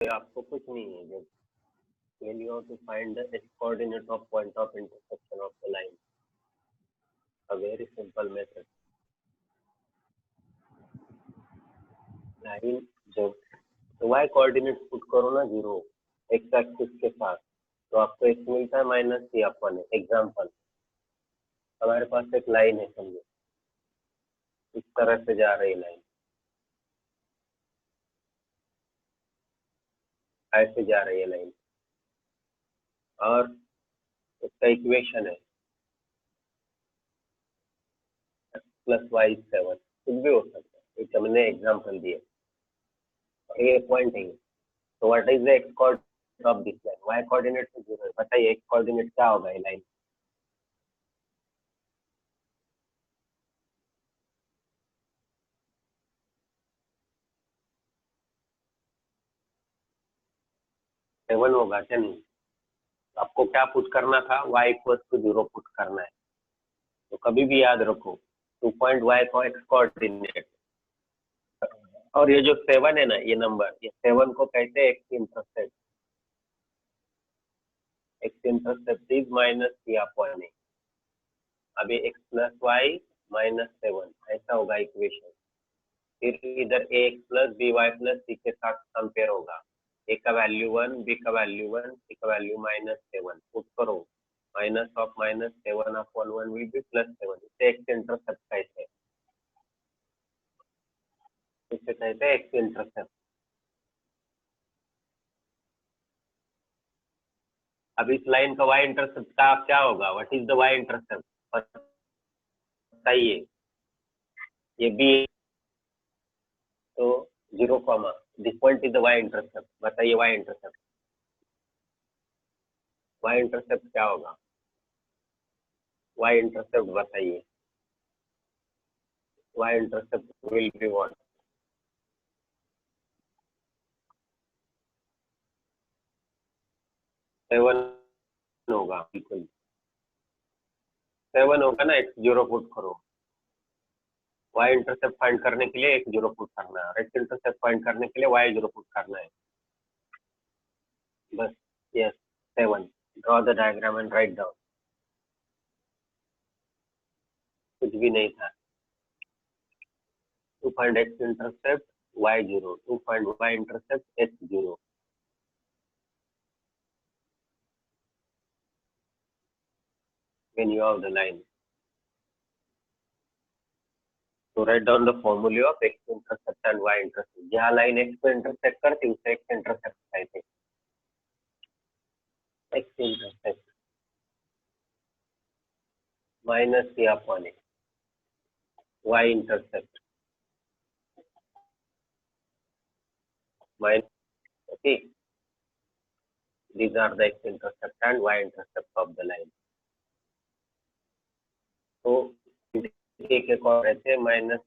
आपको कुछ नहीं है जब when you have to find the x coordinate of point of intersection of the line, a very simple method. Line जब तो y कोऑर्डिनेट पुट करो ना 0 x एक्सिस के साथ, तो आपको x मिलता है -c/1। एग्जांपल, हमारे पास एक लाइन है, समझो इस तरह से जा रही लाइन, ऐसे जा रही है लाइन, और इसका इक्वेशन है x+y 7, कुछ भी हो सकता है, ये हमने एग्जांपल दिए, ये पॉइंट है। तो what is the x coordinate of this line? y coordinate तो 0 है, बताइए x कोऑर्डिनेट क्या होगा ये लाइन? सेवन होगा क्या? नहीं, आपको क्या पुट करना था? y = 0 पुट करना है। तो कभी भी याद रखो 2 पॉइंट y को x कोऑर्डिनेट, और ये जो 7 है ना, ये नंबर, ये 7 को कहते हैं x intercept. x intercept is -c/a। अभी x+y -7 ऐसा होगा इक्वेशन। फिर इधर ax + by + c के साथ कंपेयर होगा। a का वैल्यू 1, b का वैल्यू 1, c का वैल्यू -7 पुट करो। -7/1 will be +7। इसे x इंटरसेप्ट कहते हैं, इसे कहते हैं x इंटरसेप्ट। अब इस लाइन का y इंटरसेप्ट का क्या होगा? What is the y intercept बताइए? ये b, तो 0, this point is the y intercept. बताइए y इंटरसेप्ट, y इंटरसेप्ट क्या होगा? y इंटरसेप्ट बताइए। y intercept will be what? 7 होगा, बिल्कुल 7 होगा ना। x0 पुट करो, y इंटरसेप्ट फाइंड करने के लिए x0 पुट करना है, और x इंटरसेप्ट फाइंड करने के लिए y0 पुट करना है, बस। Yes, 7। Draw the diagram and write down. कुछ भी नहीं था। To find x intercept y0, to find y intercept x0। when you have the line, तो write down the formula of x intercept and y intercept. जहाँ line x को intersect करती उसे x intercept कहते हैं। x intercept -c/a, y intercept minus, okay, these are the x intercept and y intercept of the line। तो a के कौन रहते हैं -c/,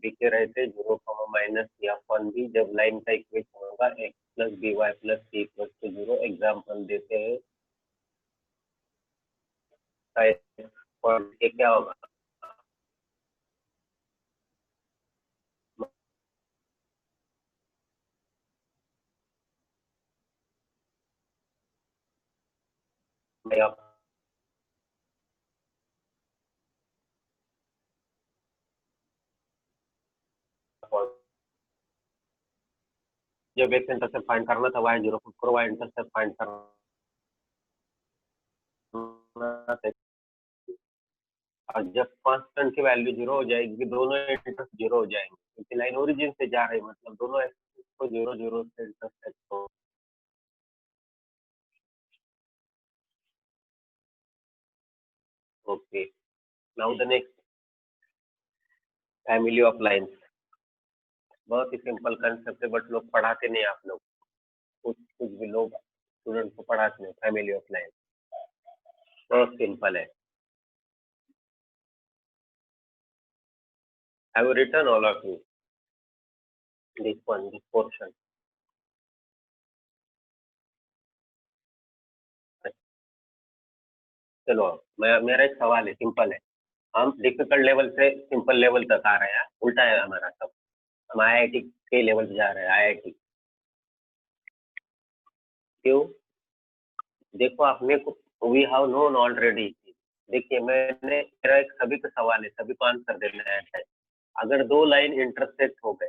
b के रहते हैं 0, -c/b। जब लाइन का इक्वेशन होगा x + by + c = 0। एग्जांपल देते हैं, पॉइंट क्या होगा? जब x इंटरसेप्ट फाइंड करना था y0 पुट करो, y इंटरसेप्ट फाइंड करना था, और जब कांस्टेंट की वैल्यू 0 हो जाएगी, दोनों इंटरसेप्ट 0 हो जाएंगे, क्योंकि लाइन ओरिजिन से जा रही है, मतलब दोनों एक्सिस को 0 से इंटरसेक्ट हो। Okay, now the next, family of lines. बहुत ही सिंपल कंसेप्ट है, बट लोग पढ़ाते नहीं। आप लोग कुछ भी लोग स्टूडेंट को पढ़ाते नहीं। फैमिली ऑफ लाइन बहुत सिंपल है। Have written all of you this one, this portion? चलो, मेरा एक सवाल है, सिंपल है। हम डिफिकल्ट लेवल से सिंपल लेवल तक आ रहे हैं, उल्टा है हमारा सब। हम IIT के लेवल पे जा रहे हैं, IIT। क्यों? देखो आपने वी हैव नोन ऑलरेडी। देखिए मेरा एक सभी का सवाल है, सभी को आंसर देना है। अगर दो लाइन इंटरसेक्ट हो गए,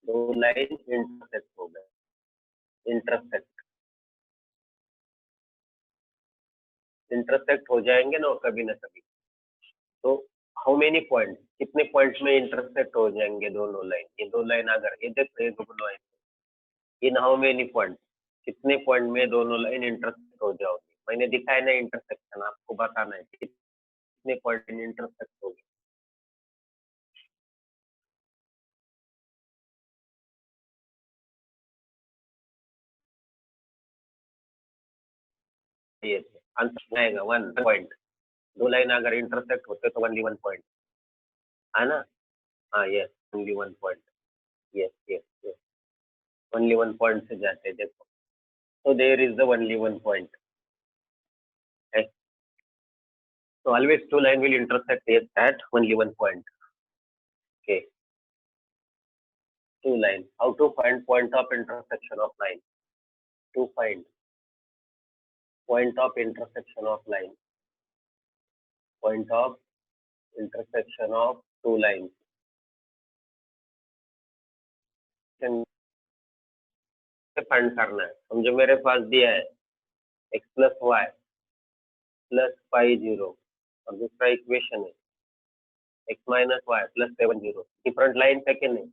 दो लाइन इंटरसेक्ट हो गए, इंटरसेक्ट हो जाएंगे ना कभी ना कभी, तो हाउ मेनी पॉइंट, कितने पॉइंट्स में इंटरसेक्ट हो जाएंगे दोनों लाइन? ये दो लाइन अगर ये देखो, ये दोनों line in how many point, कितने पॉइंट में दोनों लाइन इंटरसेक्ट हो जाओगी? मैंने दिखाया ना इंटरसेक्शन, आपको बताना है कितने पॉइंट इंटरसेक्ट होगी। ये आंसर आएगा 1 पॉइंट। दो लाइन अगर इंटरसेक्ट होते तो ओनली 1 पॉइंट, है ना? हाँ yes, only 1 point. Yes yes yes, only 1 point से जाते हैं देखो, so there is the only 1 point. Okay? So always two line will intersect at only 1 point. Okay, two line. How to find point of intersection of line? To find point of intersection of line, point of intersection of two lines. Find करना है, समझो मेरे पास दिया है x plus Y plus 5 0 और दूसरा equation है x minus y plus 7 0। Different line है कि नहीं?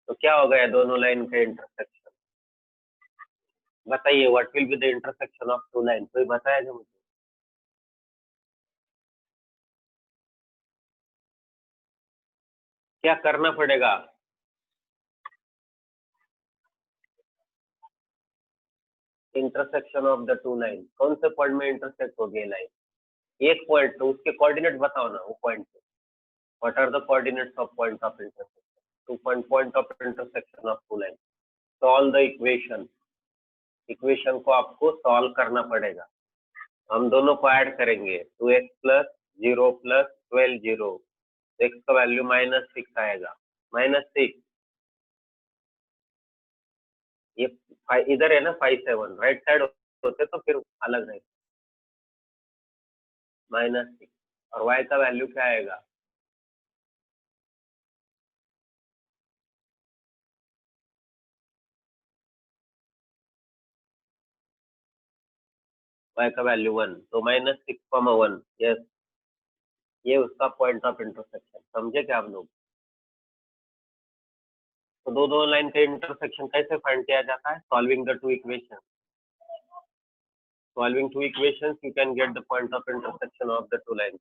तो क्या हो गया दोनों लाइन का इंटरसेक्शन? बताइए what will be the intersection of two line? कोई बताएगा मुझे? क्या करना पड़ेगा? Intersection of the two line, कौन से पॉइंट में इंटरसेक्ट हो गई लाइन? एक पॉइंट, तो उसके कोऑर्डिनेट बताओ ना वो पॉइंट के। What are the coordinates of point of intersection? Two point of intersection of two line. Solve the equation, equation को आपको सॉल्व करना पड़ेगा। हम दोनों को ऐड करेंगे, 2x प्लस 0 प्लस 12 0, x का वैल्यू -6 आएगा, -6। ये इधर है ना 5 7, राइट साइड होते तो फिर अलग है, -6। और y का वैल्यू क्या आएगा? y का वैल्यू 1, तो -6, 1। यस, ये उसका पॉइंट ऑफ इंटरसेक्शन, समझे क्या आप लोग? तो दो लाइन का इंटरसेक्शन कैसे फाइंड किया जाता है? Solving the two equation, solving two equations you can get the point of intersection of the two line.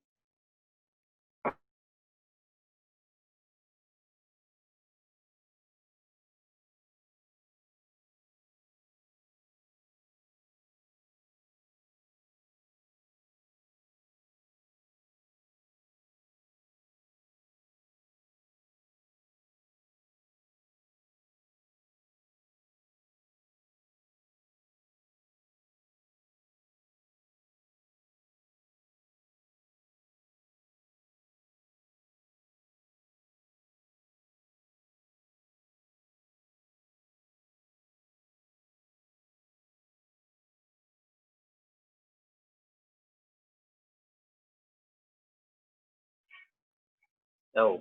Now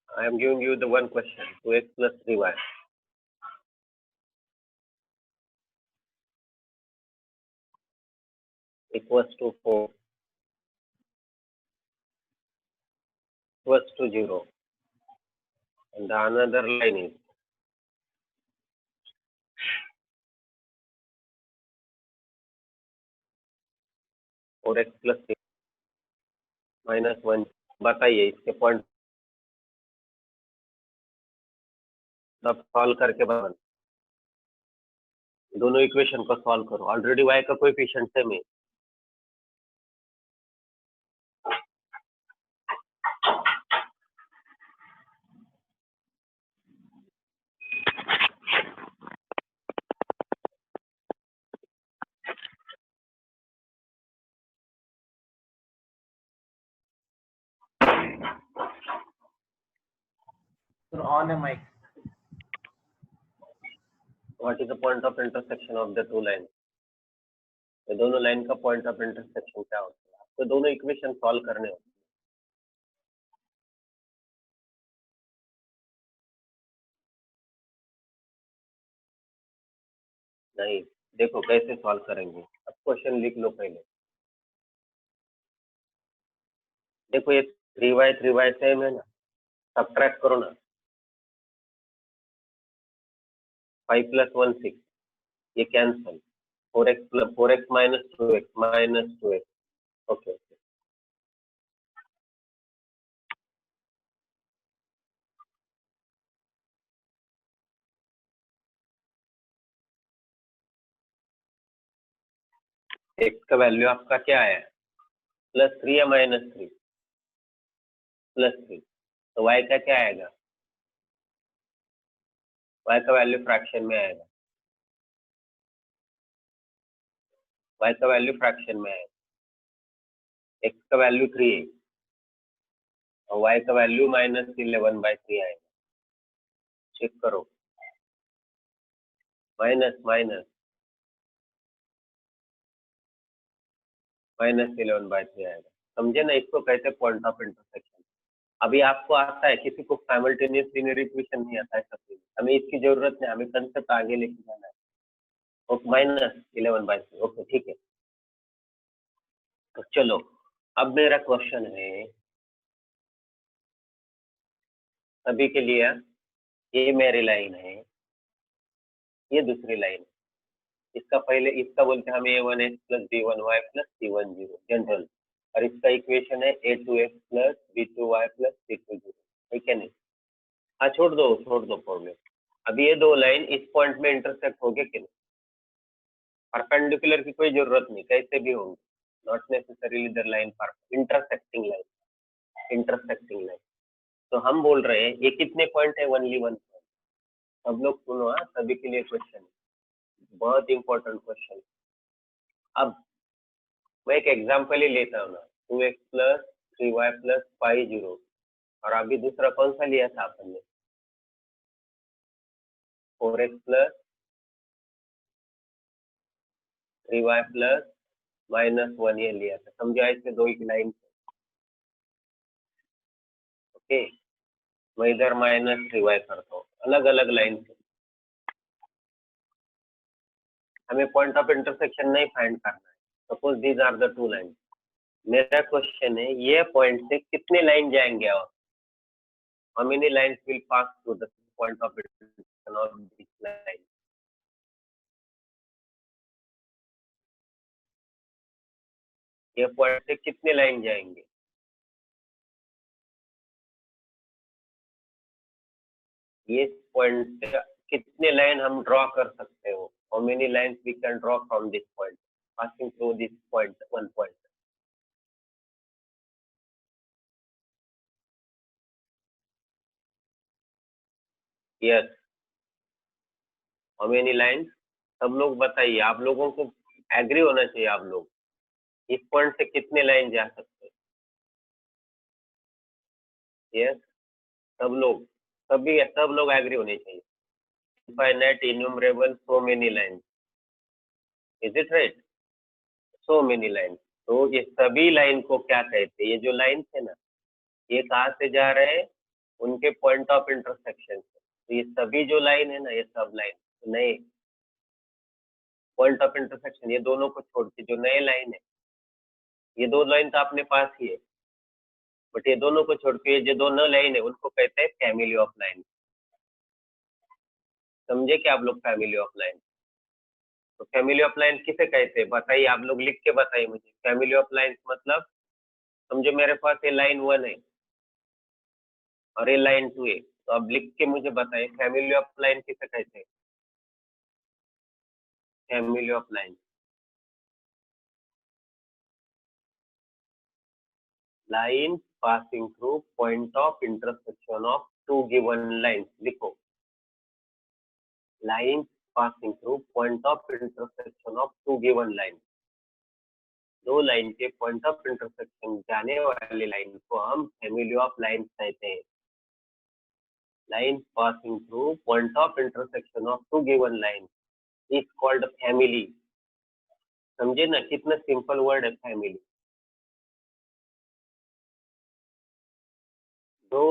I am giving you the one question, 2x plus 3y equals to 4 equals to 0, and the another line is 4x plus 3 -1। बताइए इसके point सब solve करके बता, दोनों equation को solve करो। Already y का coefficient same है। ऑन है mic. What is the point of intersection of the two line? ये दोनों लाइन का पॉइंट ऑफ इंटरसेक्शन क्या होता है? आपको दोनों इक्वेशन सॉल्व करने होते हैं। नहीं, देखो कैसे सॉल्व करेंगे। अब क्वेश्चन लिख लो पहले। देखो ये 3y सेम है ना, सब्ट्रैक्ट करो ना। 5 + 1 6, ये cancel. 4x minus 2x okay. x का वैल्यू आपका क्या है? +3 या -3? +3। तो y का क्या आएगा? y का वैल्यू फ्रैक्शन में आएगा। y का वैल्यू फ्रैक्शन में आएगा। x का वैल्यू 3 है और y का वैल्यू -11/3 आएगा। चेक करो। माइनस माइनस -11/3 आएगा। समझे ना? इसको कहते हैं पॉइंट ऑफ इंटरसेक्शन। अभी आपको आता है, किसी को साइमल्टेनियस लीनियर इक्वेशन नहीं आता है सब। हमें इसकी जरूरत नहीं, हमें कंसेप्ट आगे लेके जाना है। ओके, -11/3 ओके ठीक है। तो चलो, अब मेरा क्वेश्चन है सभी के लिए। ये मेरी लाइन है, ये दूसरी लाइन है। इसका बोलते हैं हम a1x + b1y + c10 जनरल, और इसका इक्वेशन है a2x + b2y + c20। ठीक है नहीं? हाँ, छोड़ दो प्रॉब्लम। अब ये दो लाइन इस पॉइंट में इंटरसेक्ट होंगे कि नहीं? परपेंडिकुलर की कोई जरूरत नहीं, कैसे भी होंगे। नॉट नेसेसरीली द लाइन पर इंटरसेक्टिंग लाइन। तो हम बोल रहे हैं ये कितने पॉइंट है? Only 1 point. सब लोग सुनो, हाँ, सभी के लिए क्वेश्चन, बहुत इंपॉर्टेंट क्वेश्चन। अब मैं एक एग्जांपल ही लेता हूँ ना। 2x + 3y + 5 0। और अभी दूसरा कौन सा लिया था अपन ने? 4x + 3y + -1 ये लिया था। समझा? इससे दो एक लाइन। ओके, मैं इधर -3y करता हूँ, अलग अलग लाइन से। हमें पॉइंट ऑफ इंटरसेक्शन नहीं फाइंड करना है। Suppose these are the two line. मेरा क्वेश्चन है ये पॉइंट से कितने लाइन जाएंगे? और how many lines will pass through the point of intersection of this line? ये पॉइंट से कितने लाइन जाएंगे? ये पॉइंट से कितने लाइन हम ड्रॉ कर सकते हो? How many lines we can draw from this point passing through this point, one point? Yes, how many lines? सब लोग बताइए। आप लोगों को एग्री होना चाहिए। आप लोग इस पॉइंट से कितने लाइन जा सकते हैं? यस, सब लोग एग्री होने चाहिए। Infinite, innumerable, so many line. Is it right? So many line. तो ये सभी लाइन को क्या कहते हैं? ये जो लाइन है ना, ये कहाँ से जा रहे हैं? उनके पॉइंट ऑफ इंटरसेक्शन से। तो ये सभी जो लाइन है ना, ये सब लाइन नए पॉइंट ऑफ इंटरसेक्शन, ये दोनों को छोड़ के जो नए लाइन है, ये दो लाइन तो अपने पास ही है, बट ये दोनों को छोड़ के ये जो दोनों लाइन है उनको कहते हैं फैमिली ऑफ लाइन। समझे क्या आप लोग फैमिली ऑफ लाइन? तो फैमिली ऑफ लाइन किसे कहते हैं बताइए? आप लोग लिख के बताइए मुझे। फैमिली ऑफ लाइन मतलब, समझो मेरे पास ये लाइन 1 है और ये लाइन 2 है, तो अब लिख के मुझे बताइए फैमिली ऑफ लाइन किसे कहते हैं? Family of line, line passing through point of intersection of two given lines. लिखो, line passing through point of intersection of two given line. दो लाइन के पॉइंट ऑफ इंटरसेक्शन जाने वाली लाइन को हम फैमिली ऑफ लाइन कहते हैं। line passing through point of intersection of two given lines is called family. समझे ना, कितना सिंपल वर्ड है फैमिली। दो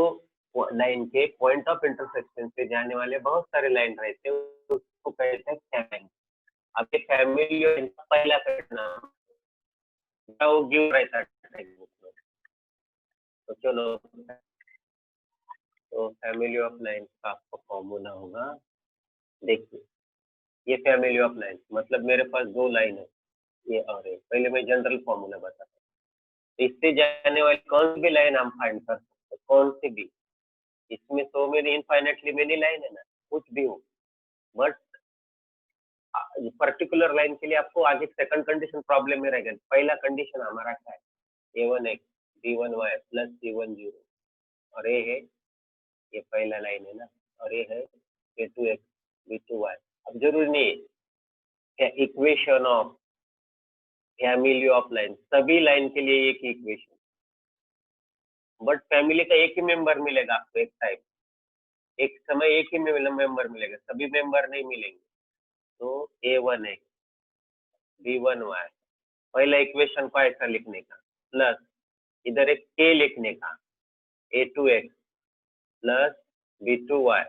लाइन के पॉइंट ऑफ इंटरसेक्शन से जाने वाले बहुत सारे लाइन रहते हैं, उसको कहते हैं फैमिली। अब ये फैमिली का पहला नाम वो गिव रहता है, तो चलो, तो फैमिली ऑफ लाइन्स का आपको फॉर्मूला होगा। देखिए, ये फैमिली ऑफ लाइन्स मतलब मेरे पास दो लाइन है, ये और ये। पहले मैं जनरल फॉर्मूला बताता हूँ। इससे जाने वाली कौन सी भी लाइन हम फाइंड कर सकते हैं, कौन सी भी। इसमें so many infinitely many line है ना, कुछ भी हो, बट पर्टिकुलर लाइन के लिए आपको आगे सेकंड कंडीशन प्रॉब्लम में रहेगा। पहला कंडीशन हमारा क्या है, a1x b1y प्लस c10, और ये है, ये पहला लाइन है ना, और ये है a2x b2y। अब जरूरी नहीं है क्या equation of family of line, सभी लाइन के लिए एक ही इक्वेशन, बट फैमिली का एक ही मेंबर मिलेगा आपको एक टाइम, एक समय एक ही मेंबर मिलेगा, सभी मेंबर नहीं मिलेंगे। तो a1x b1y, पहला इक्वेशन को ऐसा लिखने का, प्लस इधर एक k लिखने का, a2x plus b2y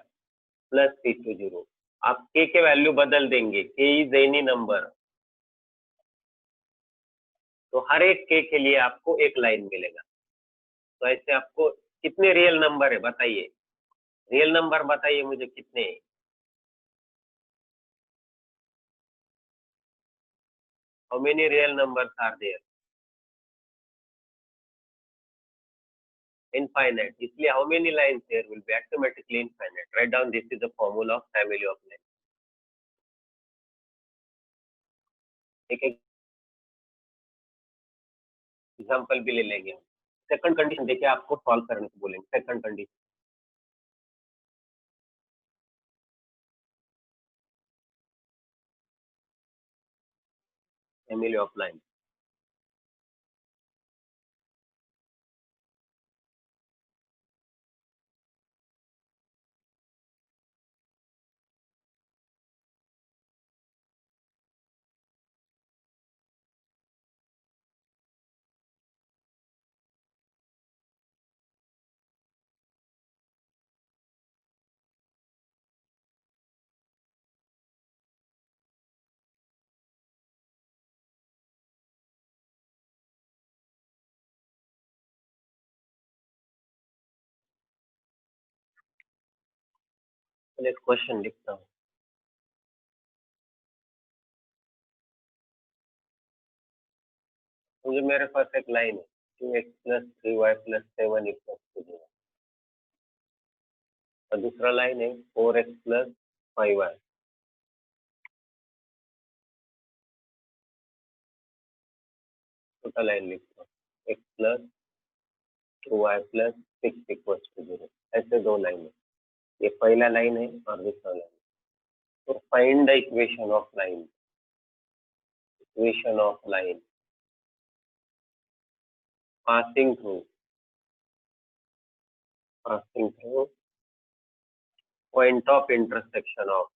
plus c20। आप k के वैल्यू बदल देंगे, k इज एनी नंबर, तो हर एक k के लिए आपको एक लाइन मिलेगा। तो ऐसे आपको कितने रियल नंबर है बताइए, रियल नंबर बताइए मुझे कितने हैं। How many real numbers are there, infinite, इसलिए how many lines there will be automatically infinite. Write down, this is the formula of family of lines. एक एग्जांपल भी ले लेंगे हम। सेकंड कंडीशन देखिए, आपको सॉल्व करने को बोलेंगे। Second condition, family of line, एक क्वेश्चन लिखता हूँ। मुझे मेरे पास एक लाइन है, 2x plus 3y plus 7 equal to 0, और दूसरा लाइन है 4x प्लस 5y। छोटा लाइन लिखता हूँ, x plus 2y plus 6 equal to 0। ऐसे दो लाइन है, ये पहला लाइन है और दूसरा लाइन। तो find the equation of line, equation of line passing through point of intersection of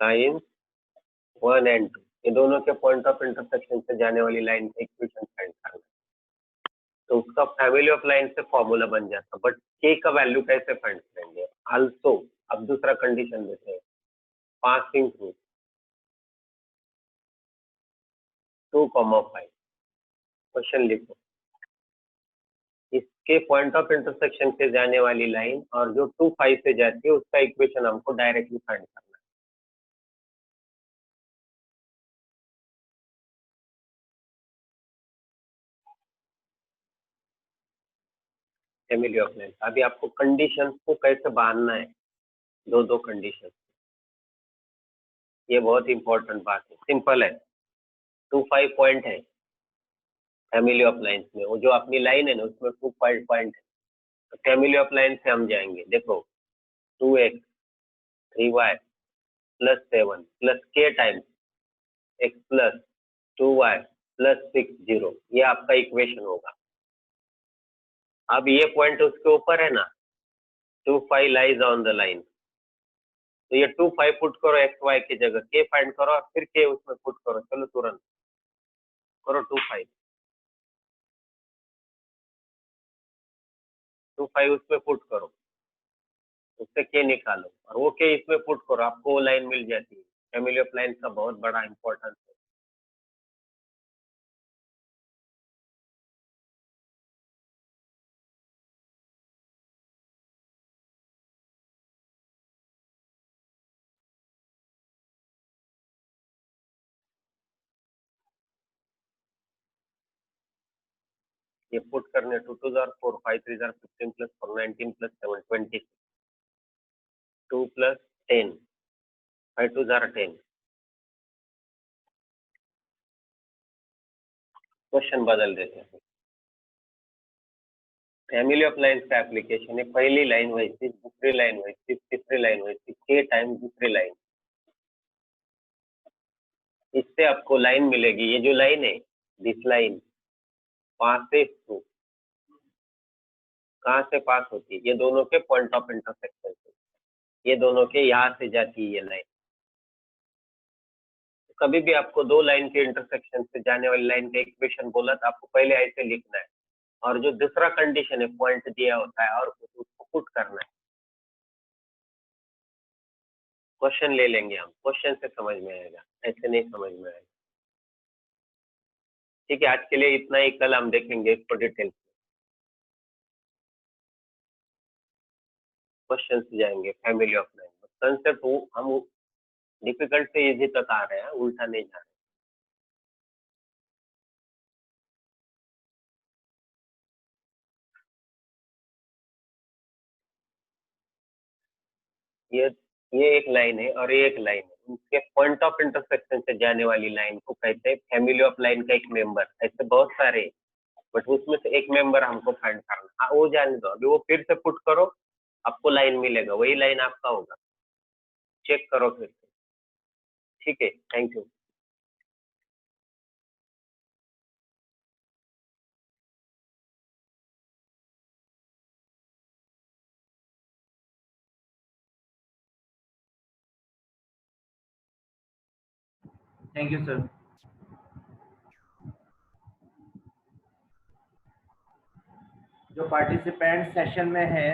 lines 1 and 2, ये दोनों के पॉइंट ऑफ इंटरसेक्शन से जाने वाली लाइन का इक्वेशन फाइंड करना। तो उसका फैमिली ऑफ लाइन से फॉर्मूला बन जाता, बट k का वैल्यू कैसे फाइंड करेंगे। आल्सो अब दूसरा कंडीशन देते हैं, पासिंग थ्रू 2,5। क्वेश्चन लिखो, इसके पॉइंट ऑफ इंटरसेक्शन से जाने वाली लाइन और जो 2,5 से जाती है उसका इक्वेशन हमको डायरेक्टली फाइंड करना है। फैमिली ऑफ लाइन, अभी आपको कंडीशन को कैसे बांधना है, दो दो कंडीशन, ये बहुत इंपॉर्टेंट बात है। सिंपल है, 2,5 पॉइंट है फैमिली ऑफ लाइन्स में, वो जो अपनी लाइन है ना उसमें 2,5 पॉइंट है। तो फैमिली ऑफ लाइन से हम जाएंगे, देखो 2x 3y plus 7 plus k times x plus 2y plus 6 0, ये आपका इक्वेशन होगा। अब ये पॉइंट उसके ऊपर है ना, 2 5 लाइज ऑन द लाइन, तो ये 2 5 पुट करो एक्स वाई की जगह, के फाइंड करो और फिर के उसमें पुट करो। चलो तुरंत करो 2 5 उसमें पुट करो, उससे के निकालो और वो के इसमें पुट करो, आपको वो लाइन मिल जाती है। फैमिली ऑफ लाइन का बहुत बड़ा इंपॉर्टेंस है। ये पुट करने 2 2 jar 4 5 3 jar 15 plus 4 19 plus 7 20 2 plus 10 5 2 jar 10। Question बदल देते हैं। फैमिली ऑफ लाइन का एप्लीकेशन है, पहली लाइन वैसी, दूसरी लाइन वैसी, तीसरी लाइन वैसी, के टाइम दूसरी लाइन, इससे आपको लाइन मिलेगी। ये जो लाइन है, दिस लाइन पासेस थ्रू, कहाँ से पास होती है? ये दोनों के पॉइंट ऑफ इंटरसेक्शन से, ये दोनों के यहाँ से जाती है ये लाइन। तो कभी भी आपको दो लाइन के इंटरसेक्शन से जाने वाली लाइन का इक्वेशन बोला तो आपको पहले ऐसे लिखना है, और जो दूसरा कंडीशन है पॉइंट दिया होता है और उसको पुट करना है। क्वेश्चन ले लेंगे हम, क्वेश्चन से समझ में आएगा, ऐसे नहीं समझ में आएगा। ठीक है, आज के लिए इतना ही, कल हम देखेंगे इसको डिटेल। क्वेश्चन से जाएंगे फैमिली ऑफ लाइन, कंसेप्ट हम डिफिकल्ट से इजी तक आ रहे हैं, उल्टा नहीं जा रहे। ये एक लाइन है और ये एक लाइन है, उनके पॉइंट ऑफ इंटरसेक्शन से जाने वाली लाइन को कहते हैं फैमिली ऑफ लाइन का एक मेंबर। ऐसे बहुत सारे, बट उसमें से एक मेंबर हमको फाइंड करना। हाँ, वो जाने दो, अभी वो फिर से पुट करो, आपको लाइन मिलेगा, वही लाइन आपका होगा। चेक करो फिर से। ठीक है, thank you. Thank you sir. जो पार्टिसिपेंट सेशन में है,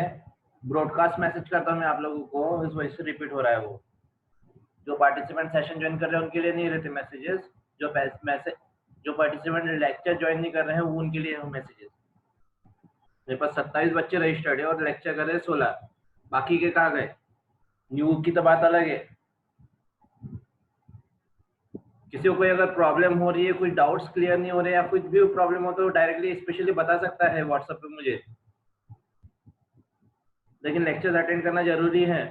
ब्रॉडकास्ट मैसेज करता हूँ मैं आप लोगों को, इस वजह से रिपीट हो रहा है। वो जो पार्टिसिपेंट सेशन ज्वाइन कर रहे हैं उनके लिए नहीं रहते मैसेजेस, जो मैसेज जो पार्टिसिपेंट लेक्चर ज्वाइन नहीं कर रहे हैं वो उनके लिए हैं मैसेजेस। मेरे पास 27 बच्चे रजिस्टर्ड है और लेक्चर कर रहे हैं 16, बाकी के कहाँ गए? न्यू की तो बात अलग है। किसी को कोई अगर प्रॉब्लम हो रही है, कोई डाउट्स क्लियर नहीं हो रहे या कुछ भी प्रॉब्लम हो तो डायरेक्टली स्पेशली बता सकता है व्हाट्सएप पे मुझे, लेकिन लेक्चर्स अटेंड करना जरूरी है।